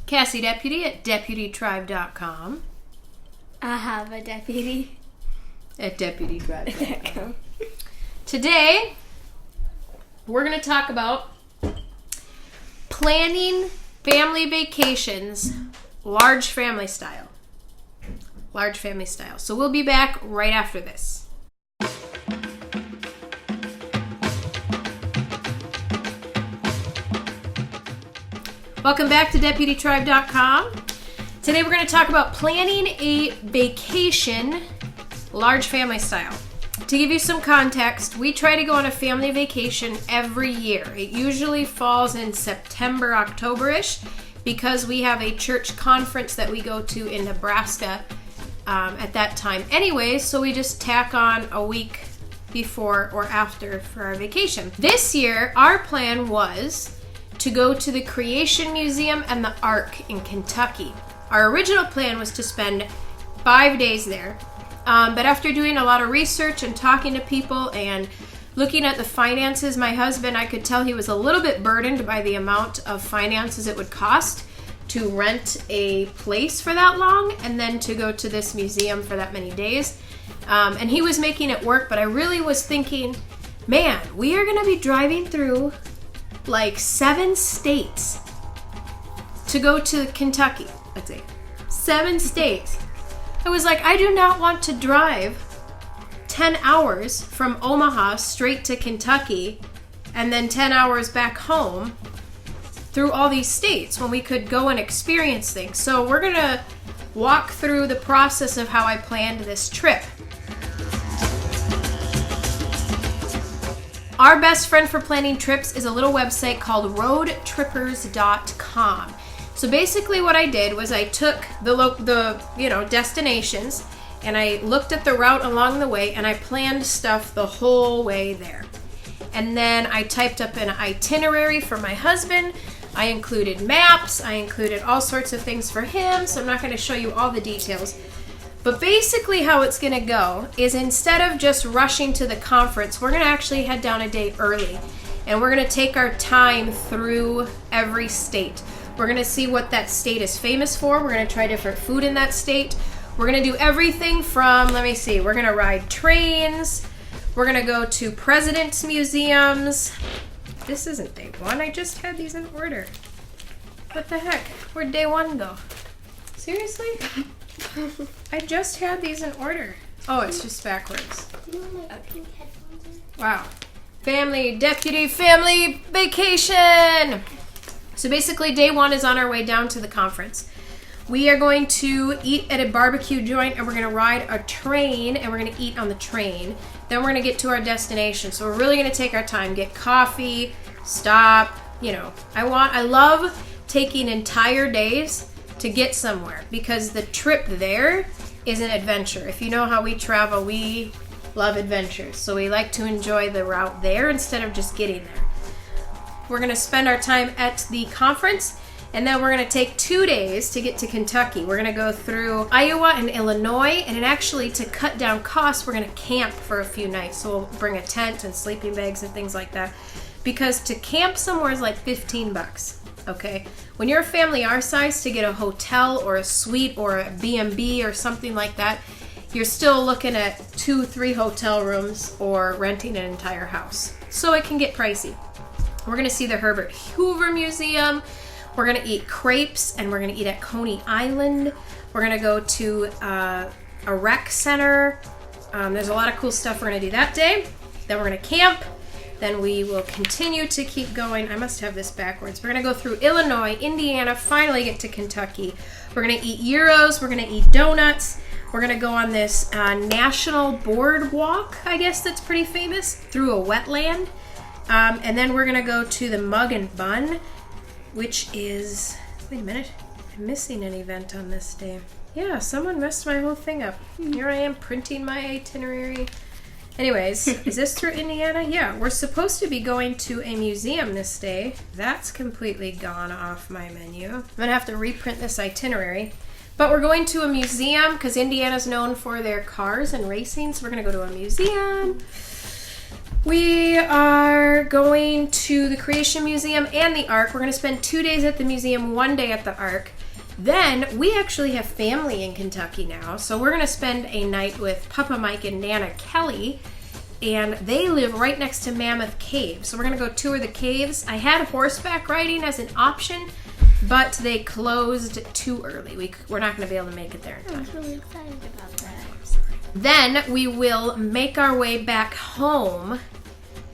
Cassie Deputy at deputytribe.com. I have a deputy. At deputytribe.com. Today, we're going to talk about planning family vacations, large family style. Large family style. So we'll be back right after this. Welcome back to deputytribe.com. Today we're going to talk about planning a vacation, large family style. To give you some context, we try to go on a family vacation every year. It usually falls in September, October-ish, because we have a church conference that we go to in Nebraska at that time anyway, so we just tack on a week before or after for our vacation. This year, our plan was to go to the Creation Museum and the Ark in Kentucky. Our original plan was to spend 5 days there, but after doing a lot of research and talking to people and looking at the finances, my husband, I could tell he was a little bit burdened by the amount of finances it would cost to rent a place for that long and then to go to this museum for that many days. And he was making it work, but I really was thinking, man, we are going to be driving through like 7 states to go to Kentucky. Let's see, 7 states. I was like, I do not want to drive 10 hours from Omaha straight to Kentucky and then 10 hours back home through all these states when we could go and experience things. So we're gonna walk through the process of how I planned this trip. Our best friend for planning trips is a little website called roadtrippers.com. So basically what I did was I took the destinations and I looked at the route along the way and I planned stuff the whole way there. And then I typed up an itinerary for my husband. I included maps, I included all sorts of things for him, so I'm not going to show you all the details. But basically how it's going to go is instead of just rushing to the conference, we're going to actually head down a day early. And we're going to take our time through every state. We're going to see what that state is famous for. We're going to try different food in that state. We're going to do everything from, we're going to ride trains. We're going to go to presidents' museums. This isn't day one. I just had these in order. What the heck? Where'd day one go? Seriously? I just had these in order. Oh, it's just backwards. Wow. Family vacation! So basically day one is on our way down to the conference. We are going to eat at a barbecue joint and we're going to ride a train and we're going to eat on the train. Then we're going to get to our destination. So we're really going to take our time, get coffee, stop, I love taking entire days to get somewhere because the trip there is an adventure. If you know how we travel, we love adventures. So we like to enjoy the route there instead of just getting there. We're going to spend our time at the conference and then we're going to take 2 days to get to Kentucky. We're going to go through Iowa and Illinois, and actually to cut down costs, we're going to camp for a few nights. So we'll bring a tent and sleeping bags and things like that because to camp somewhere is like $15. Okay, when you're a family our size, to get a hotel or a suite or a B&B or something like that, you're still looking at 2-3 hotel rooms or renting an entire house. So it can get pricey. We're going to see the Herbert Hoover Museum. We're going to eat crepes and we're going to eat at Coney Island. We're going to go to a rec center. There's a lot of cool stuff we're going to do that day. Then we're going to camp. Then we will continue to keep going. I must have this backwards. We're going to go through Illinois, Indiana, finally get to Kentucky. We're going to eat gyros. We're going to eat donuts. We're going to go on this national boardwalk, I guess that's pretty famous, through a wetland. And then we're going to go to the Mug and Bun, which is, wait a minute, I'm missing an event on this day. Yeah, someone messed my whole thing up. Here I am printing my itinerary. Anyways, is this through Indiana? Yeah, we're supposed to be going to a museum this day. That's completely gone off my menu. I'm going to have to reprint this itinerary. But we're going to a museum because Indiana's known for their cars and racing, so we're going to go to a museum. We are going to the Creation Museum and the Ark. We're going to spend 2 days at the museum, 1 day at the Ark. Then we actually have family in Kentucky now, so we're gonna spend a night with Papa Mike and Nana Kelly, and they live right next to Mammoth Cave. So we're gonna go tour the caves. I had horseback riding as an option, but they closed too early. We're not gonna be able to make it there in I time. was really excited about that. Then we will make our way back home.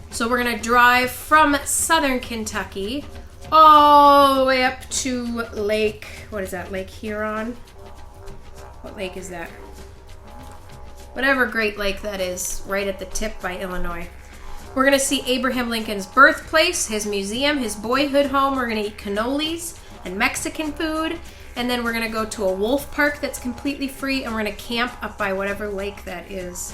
So we're gonna drive from southern Kentucky all the way up to Lake, what is that, Lake Huron? What lake is that? Whatever Great Lake that is, right at the tip by Illinois. We're gonna see Abraham Lincoln's birthplace, his museum, his boyhood home. We're gonna eat cannolis and Mexican food. And then we're gonna go to a wolf park that's completely free, and we're gonna camp up by whatever lake that is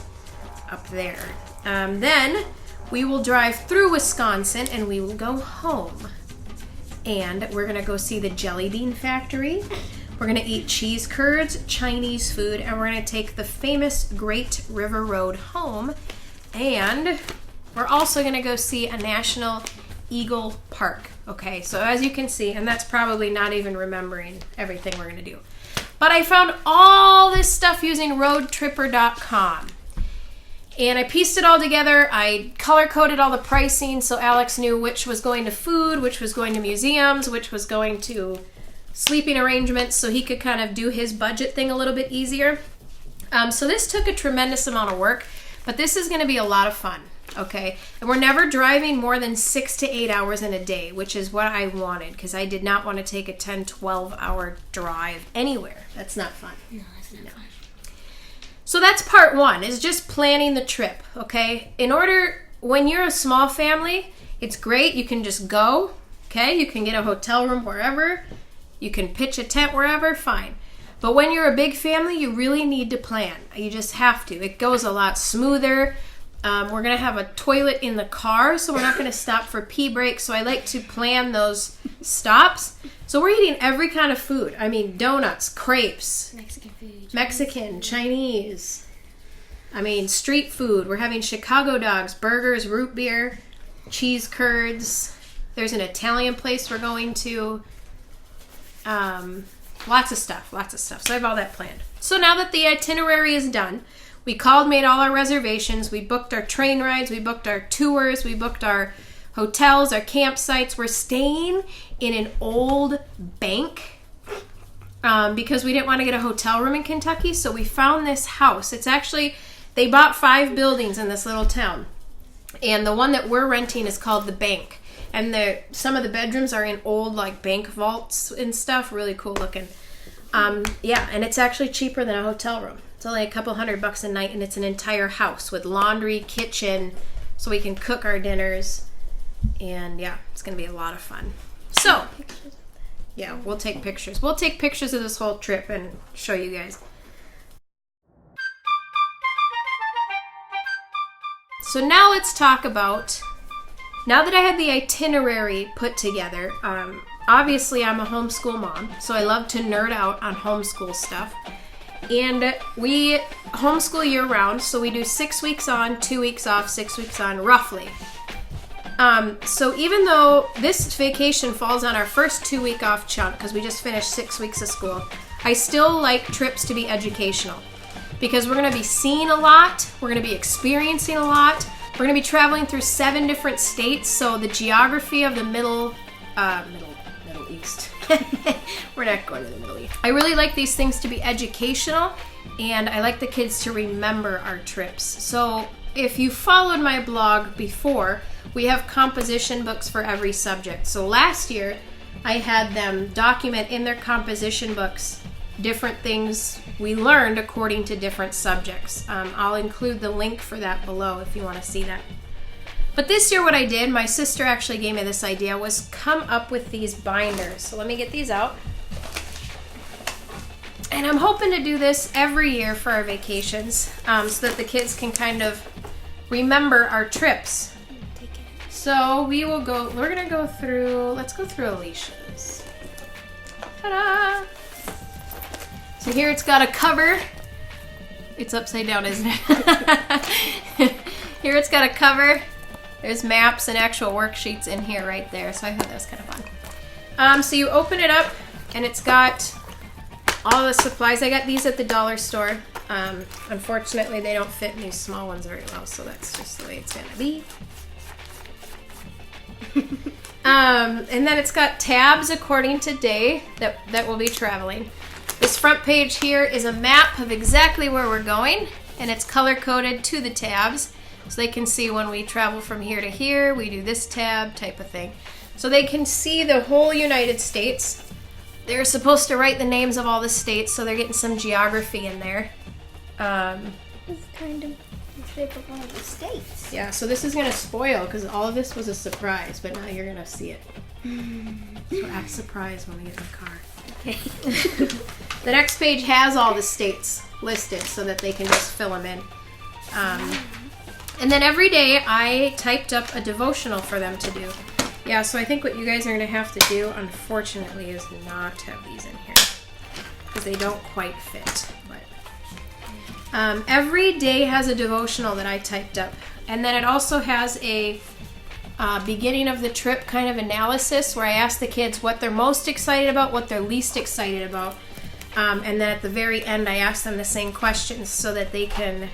up there. Then we will drive through Wisconsin and we will go home. And we're gonna go see the jelly bean factory. We're gonna eat cheese curds, Chinese food, and we're gonna take the famous Great River Road home. And we're also gonna go see a National Eagle Park. Okay, so as you can see, and that's probably not even remembering everything we're gonna do. But I found all this stuff using roadtripper.com. And I pieced it all together. I color-coded all the pricing so Alex knew which was going to food, which was going to museums, which was going to sleeping arrangements, so he could kind of do his budget thing a little bit easier. So this took a tremendous amount of work, but this is gonna be a lot of fun. Okay, and we're never driving more than 6 to 8 hours in a day, which is what I wanted, because I did not want to take a 10, 12-hour drive anywhere. That's not fun. No, that's not fun. So that's part one, is just planning the trip, okay? When you're a small family, it's great. You can just go, okay? You can get a hotel room wherever. You can pitch a tent wherever, fine. But when you're a big family, you really need to plan. You just have to. It goes a lot smoother. We're going to have a toilet in the car, so we're not going to stop for pee breaks. So I like to plan those stops. So we're eating every kind of food. I mean, donuts, crepes, Mexican food. Mexican, Chinese. I mean, street food. We're having Chicago dogs, burgers, root beer, cheese curds. There's an Italian place we're going to. Lots of stuff. So I have all that planned. So now that the itinerary is done, we called, made all our reservations. We booked our train rides. We booked our tours. We booked our hotels, our campsites. We're staying in an old bank because we didn't want to get a hotel room in Kentucky. So we found this house. It's actually, they bought 5 buildings in this little town. And the one that we're renting is called The Bank. And some of the bedrooms are in old like bank vaults and stuff. Really cool looking. Yeah, and it's actually cheaper than a hotel room. It's only a couple $100 a night, and it's an entire house with laundry, kitchen, so we can cook our dinners. And yeah, it's gonna be a lot of fun. So, yeah, we'll take pictures. We'll take pictures of this whole trip and show you guys. So now let's talk about, now that I had the itinerary put together, obviously I'm a homeschool mom, so I love to nerd out on homeschool stuff. And we homeschool year round, so we do 6 weeks on, 2 weeks off, 6 weeks on, roughly. So even though this vacation falls on our first 2-week off chunk, because we just finished 6 weeks of school, I still like trips to be educational. Because we're going to be seeing a lot, we're going to be experiencing a lot, we're going to be traveling through 7 different states, so the geography of the Middle East. We're not going to the Middle East. I really like these things to be educational, and I like the kids to remember our trips. So if you followed my blog before, we have composition books for every subject. So last year, I had them document in their composition books different things we learned according to different subjects. I'll include the link for that below if you want to see that. But this year what I did, my sister actually gave me this idea, was come up with these binders. So let me get these out. And I'm hoping to do this every year for our vacations so that the kids can kind of remember our trips. So we're going to go through, let's go through Alicia's. Ta-da! So here it's got a cover. It's upside down, isn't it? Here it's got a cover. There's maps and actual worksheets in here right there. So I thought that was kind of fun. So you open it up and it's got all the supplies. I got these at the dollar store. Unfortunately, they don't fit in these small ones very well, so that's just the way it's gonna be. And then it's got tabs according to day that will be traveling. This front page here is a map of exactly where we're going, and it's color-coded to the tabs, so they can see when we travel from here to here, we do this tab type of thing. So they can see the whole United States. They're supposed to write the names of all the states, so they're getting some geography in there. It's kind of the shape of one of the states. Yeah, so this is going to spoil because all of this was a surprise, but now you're going to see it. So act surprised when we get in the car. Okay. The next page has all the states listed so that they can just fill them in. And then every day I typed up a devotional for them to do. Yeah, so I think what you guys are going to have to do, unfortunately, is not have these in here because they don't quite fit. But every day has a devotional that I typed up. And then it also has a beginning of the trip kind of analysis where I ask the kids what they're most excited about, what they're least excited about. And then at the very end, I ask them the same questions so that they can...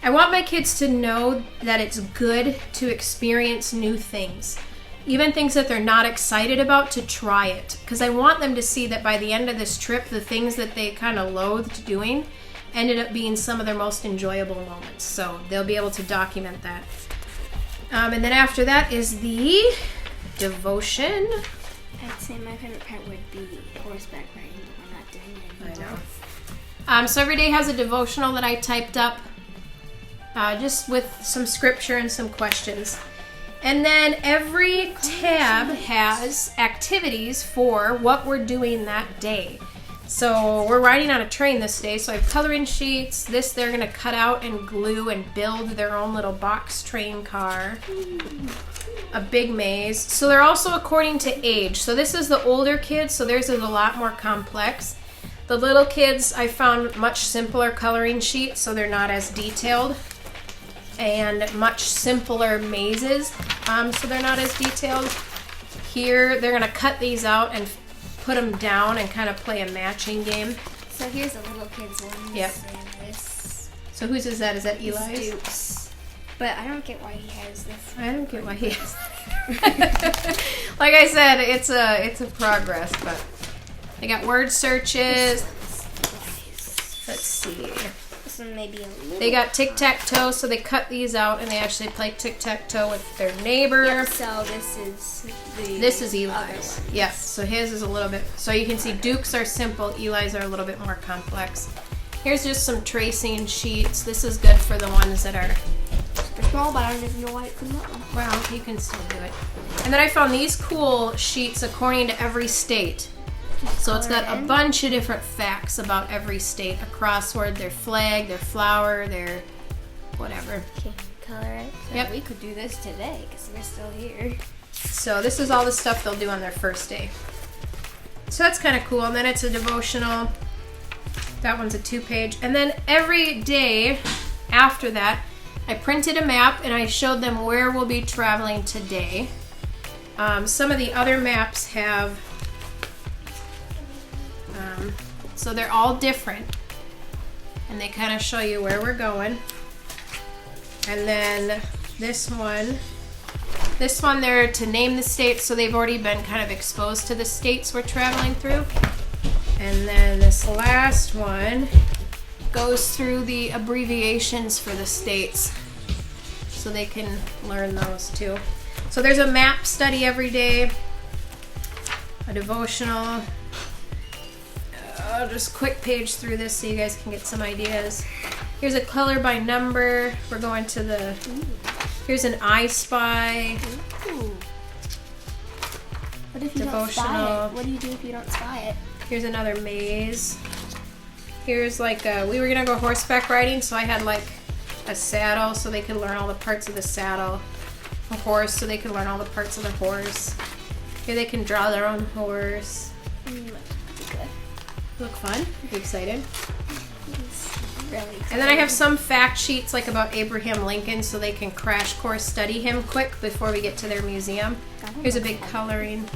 I want my kids to know that it's good to experience new things. Even things that they're not excited about, to try it. Because I want them to see that by the end of this trip, the things that they kind of loathed doing ended up being some of their most enjoyable moments. So they'll be able to document that. And then after that is the devotion. I'd say my favorite part would be horseback riding, but we're not doing it anymore. I know. So every day has a devotional that I typed up, just with some scripture and some questions. And then every tab has activities for what we're doing that day. So we're riding on a train this day, so I have coloring sheets. This they're going to cut out and glue and build their own little box train car. A big maze. So they're also according to age. So this is the older kids, so theirs is a lot more complex. The little kids, I found much simpler coloring sheets, so they're not as detailed. And much simpler mazes, so they're not as detailed. Here, they're going to cut these out and put them down and kind of play a matching game. So here's a little kid's one. Yep. This So whose is that? Is that is Eli's? Duke's. But I don't get why he has this. I don't get why he has that. Like I said, it's a progress, but they got word searches. Let's see. This one may be a little. They got tic-tac-toe, so they cut these out and they actually play tic-tac-toe with their neighbor. Yep, so this is Eli's. Yes, so his is a little bit... So you can see Duke's are simple, Eli's are a little bit more complex. Here's just some tracing sheets. This is good for the ones that are... They're small, but I don't even know why it couldn't up one. Well, you can still do it. And then I found these cool sheets according to every state. So it's got a bunch of different facts about every state. A crossword, their flag, their flower, their whatever. Okay, color it. So Yep. we could do this today because we're still here. So this is all the stuff they'll do on their first day. So that's kind of cool. And then it's a devotional. That one's a 2-page. And then every day after that, I printed a map and I showed them where we'll be traveling today. Some of the other maps have... so they're all different. And they kind of show you where we're going. And then this one they're to name the states, so they've already been kind of exposed to the states we're traveling through. And then this last one goes through the abbreviations for the states, so they can learn those too. So there's a map study every day, a devotional. I'll just quick page through this so you guys can get some ideas. Here's a color by number. We're going to the... Here's an I Spy. Ooh. What if you don't spy Devotional. it? What do you do if you don't spy it? Here's another maze. Here's like we were gonna go horseback riding, so I had like a saddle so they could learn all the parts of the saddle. A horse so they could learn all the parts of the horse. Here they can draw their own horse. That'd be good. Look fun? You excited? Really exciting. And then I have some fact sheets like about Abraham Lincoln so they can crash course study him quick before we get to their museum. Here's a big coloring.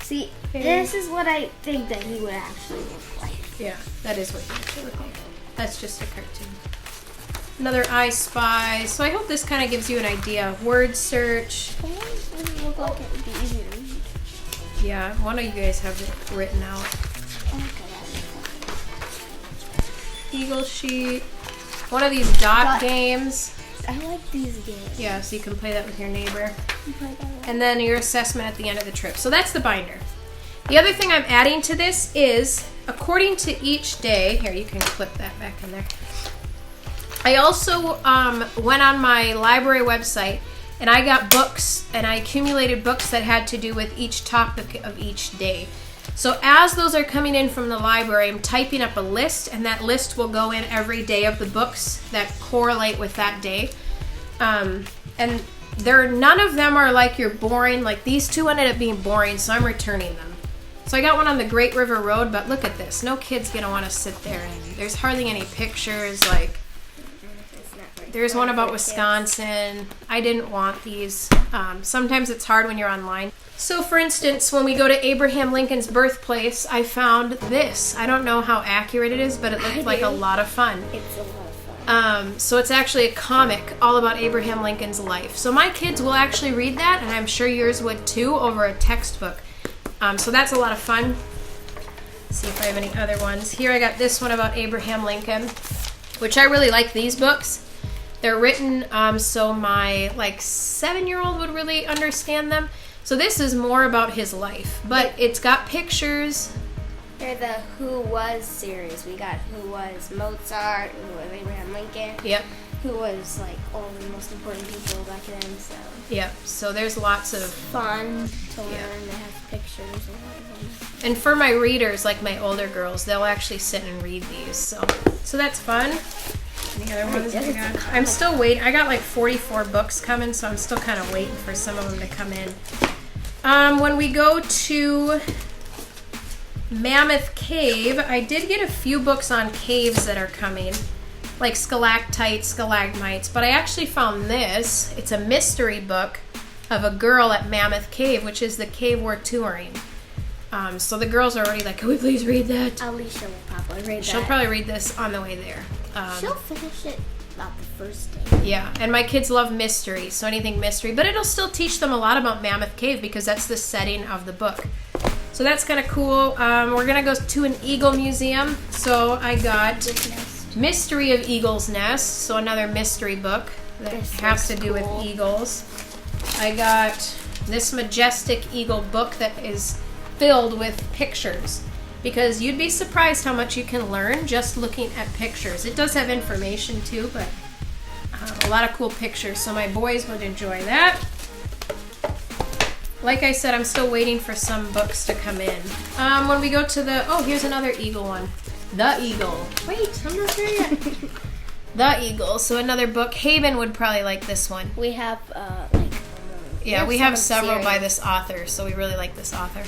See, this is what I think that he would actually look like. Yeah, that is what you actually look like. That's just a cartoon. Another I Spy. So I hope this kind of gives you an idea of word search. It would look like it would be easier to read. Yeah, one of you guys have it written out. Eagle sheet. One of these dot games. I like these games. Yeah, so you can play that with your neighbor. You play that one. And then your assessment at the end of the trip. So that's the binder. The other thing I'm adding to this is, according to each day, here, you can clip that back in there. I also went on my library website and I got books and I accumulated books that had to do with each topic of each day. So as those are coming in from the library, I'm typing up a list, and that list will go in every day of the books that correlate with that day. And none of them are like you're boring. Like these two ended up being boring, so I'm returning them. So I got one on the Great River Road, but look at this. No kid's gonna want to sit there, and there's hardly any pictures. Like there's one about Wisconsin. I didn't want these. Sometimes it's hard when you're online. So for instance, when we go to Abraham Lincoln's birthplace, I found this. I don't know how accurate it is, but it looked like a lot of fun. It's a lot of fun. So it's actually a comic all about Abraham Lincoln's life. So my kids will actually read that, and I'm sure yours would too, over a textbook. So that's a lot of fun. Let's see if I have any other ones. Here I got this one about Abraham Lincoln, which I really like these books. They're written so my 7-year-old would really understand them. So this is more about his life, but it's got pictures. They're the Who Was series. We got Who Was Mozart, Who Was Abraham Lincoln. Yep. Who was all the most important people back then. So Yep. So there's lots of fun to learn. They have pictures and everything. And for my readers, like my older girls, they'll actually sit and read these. So that's fun. Any other ones I got? I'm still waiting. I got 44 books coming, so I'm still kind of waiting for some of them to come in. When we go to Mammoth Cave, I did get a few books on caves that are coming, like stalactites, stalagmites, but I actually found this. It's a mystery book of a girl at Mammoth Cave, which is the cave we're touring. So the girls are already like, can we please read that? Alicia will probably read that. She'll probably read this on the way there. She'll finish it about the first day. Yeah, and my kids love mystery, so anything mystery. But it'll still teach them a lot about Mammoth Cave because that's the setting of the book. So that's kind of cool. We're going to go to an eagle museum. So I got Mystery of Eagle's Nest, so another mystery book that has to do with eagles. I got this majestic eagle book that is filled with pictures, because you'd be surprised how much you can learn just looking at pictures. It does have information too, but a lot of cool pictures, so my boys would enjoy that. Like I said, I'm still waiting for some books to come in. When we go to the, here's another eagle one. The Eagle. Wait, I'm not there yet. The Eagle, so another book. Haven would probably like this one. We have, we have several by this author, so we really like this author.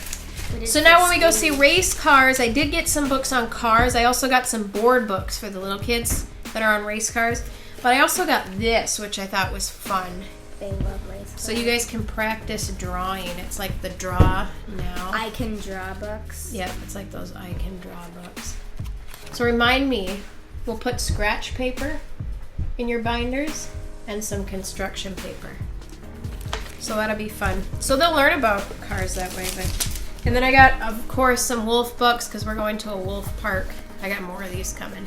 What So now when we go see race cars, I did get some books on cars. I also got some board books for the little kids that are on race cars. But I also got this, which I thought was fun. They love race cars. So you guys can practice drawing. It's like the Draw Now. I Can Draw books. Yep, it's like those I Can Draw books. So remind me, we'll put scratch paper in your binders and some construction paper. So that'll be fun. So they'll learn about cars that way. And then I got, of course, some wolf books because we're going to a wolf park. I got more of these coming.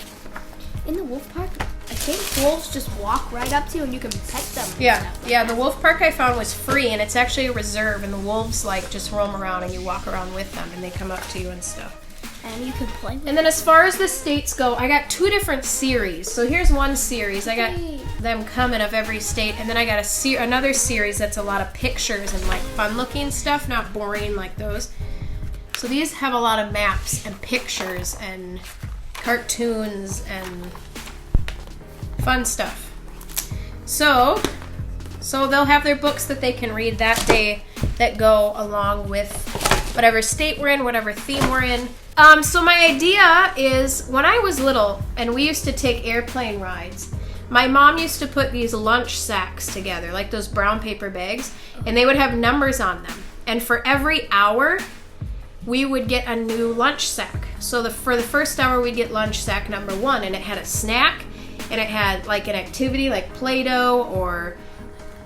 In the wolf park, I think wolves just walk right up to you and you can pet them. Yeah, the wolf park I found was free, and it's actually a reserve, and the wolves just roam around and you walk around with them and they come up to you and stuff. And you can play with them. And then as far as the states go, I got 2 different series. So here's one series. I got them coming of every state, and then I got another series that's a lot of pictures and fun-looking stuff, not boring like those. So these have a lot of maps and pictures and cartoons and fun stuff. So they'll have their books that they can read that day that go along with whatever state we're in, whatever theme we're in. So my idea is, when I was little and we used to take airplane rides, my mom used to put these lunch sacks together, like those brown paper bags, and they would have numbers on them. And for every hour, we would get a new lunch sack. So for the first hour, we'd get lunch sack number 1, and it had a snack, and it had like an activity like Play-Doh or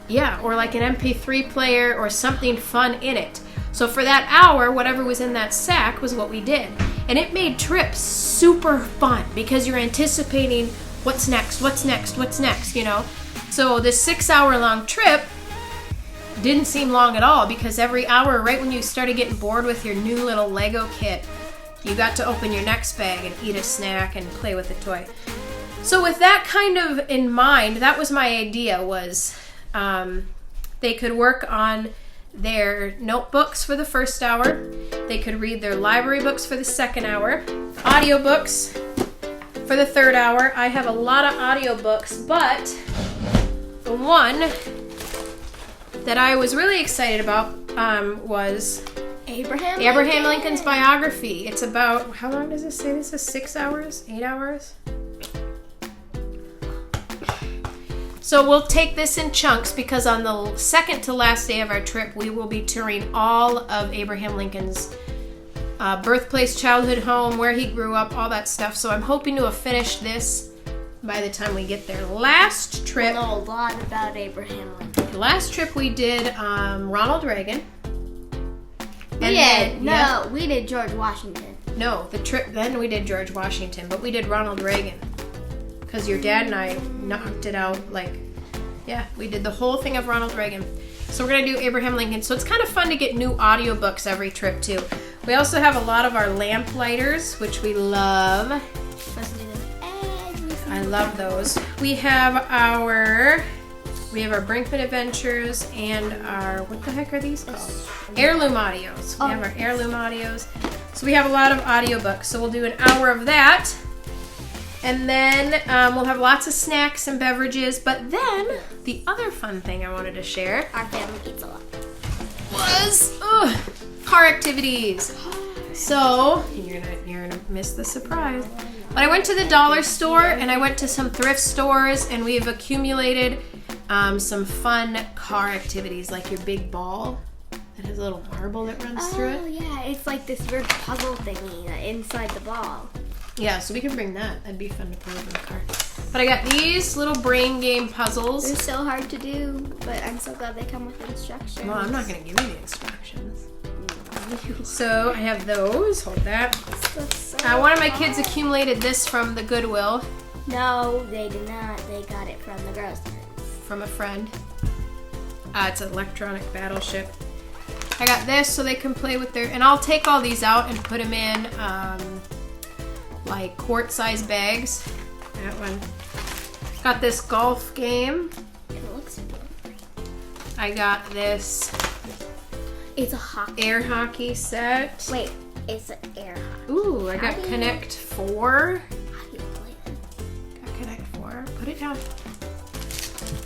like an MP3 player or something fun in it. So for that hour, whatever was in that sack was what we did. And it made trips super fun because you're anticipating what's next, you know? So this 6-hour-long trip didn't seem long at all because every hour, right when you started getting bored with your new little Lego kit, you got to open your next bag and eat a snack and play with a toy. So with that kind of in mind, that was my idea, was they could work on their notebooks for the first hour. They could read their library books for the second hour. Audiobooks for the third hour. I have a lot of audiobooks, but the one that I was really excited about was Abraham Lincoln's biography. It's about, how long does it say this is? 6 hours? 8 hours? So we'll take this in chunks because on the second to last day of our trip, we will be touring all of Abraham Lincoln's birthplace, childhood home, where he grew up, all that stuff. So I'm hoping to have finished this by the time we get there. Last trip. I know a lot about Abraham Lincoln. Last trip we did Ronald Reagan. We did George Washington. No, the trip then we did George Washington, but we did Ronald Reagan. Because your dad and I knocked it out, we did the whole thing of Ronald Reagan. So we're going to do Abraham Lincoln. So it's kind of fun to get new audiobooks every trip, too. We also have a lot of our lamp lighters, which we love. I love those. We have our Brinkman Adventures and our, what the heck are these called? Heirloom audios. We have our heirloom audios. So we have a lot of audiobooks. So we'll do an hour of that. And then we'll have lots of snacks and beverages. But then, the other fun thing I wanted to share. Our family eats a lot. Was car activities. So, you're gonna miss the surprise. But I went to the dollar store and I went to some thrift stores and we've accumulated some fun car activities, like your big ball that has a little marble that runs through it. Oh yeah, it's like this weird puzzle thingy inside the ball. Yeah, so we can bring that. That'd be fun to play with in the car. But I got these little brain game puzzles. They're so hard to do, but I'm so glad they come with instructions. Well, I'm not going to give you the instructions. So I have those. Hold that. One of my kids accumulated this from the Goodwill. No, they did not. They got it from the grocery. From a friend. It's an electronic battleship. I got this so they can play with their... And I'll take all these out and put them in... like quart-sized bags. That one. Got this golf game. It looks good. I got this. It's a hockey. Air hockey set. Wait, it's an air hockey. Ooh, I got Connect 4. How do you play it? Got Connect 4. Put it down.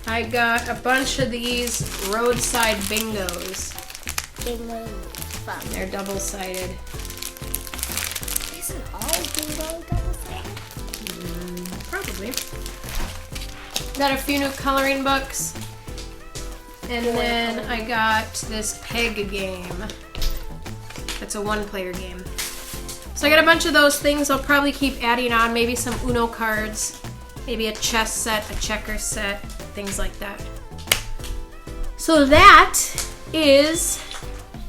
I got a bunch of these roadside bingos. Bingo. Fun. They're double-sided. Isn't all bingo double-sided? Probably. Got a few new coloring books. And then I got this peg game. It's a one-player game. So I got a bunch of those things I'll probably keep adding on. Maybe some Uno cards. Maybe a chess set, a checker set, things like that. So that is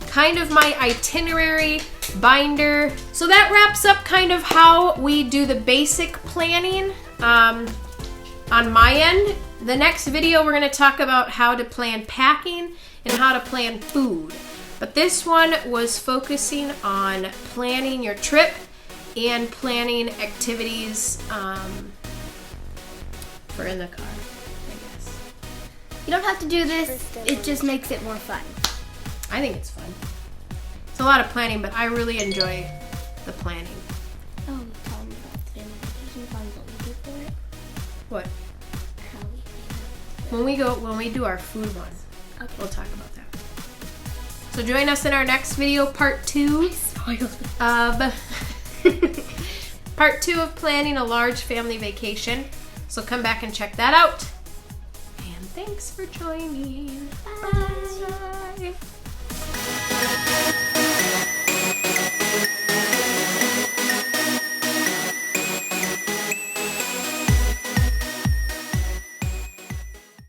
kind of my itinerary binder. So that wraps up kind of how we do the basic planning on my end. The next video we're going to talk about how to plan packing and how to plan food. But this one was focusing on planning your trip and planning activities for in the car, I guess. You don't have to do this, it just makes it more fun. I think it's fun. It's a lot of planning, but I really enjoy the planning. Oh, tell me about the family vacation fund, what we do for it. What? How we do it. When we do our food one, Okay. we'll talk about that. So join us in our next video, part 2 of planning a large family vacation. So come back and check that out. And thanks for joining. Bye. Bye.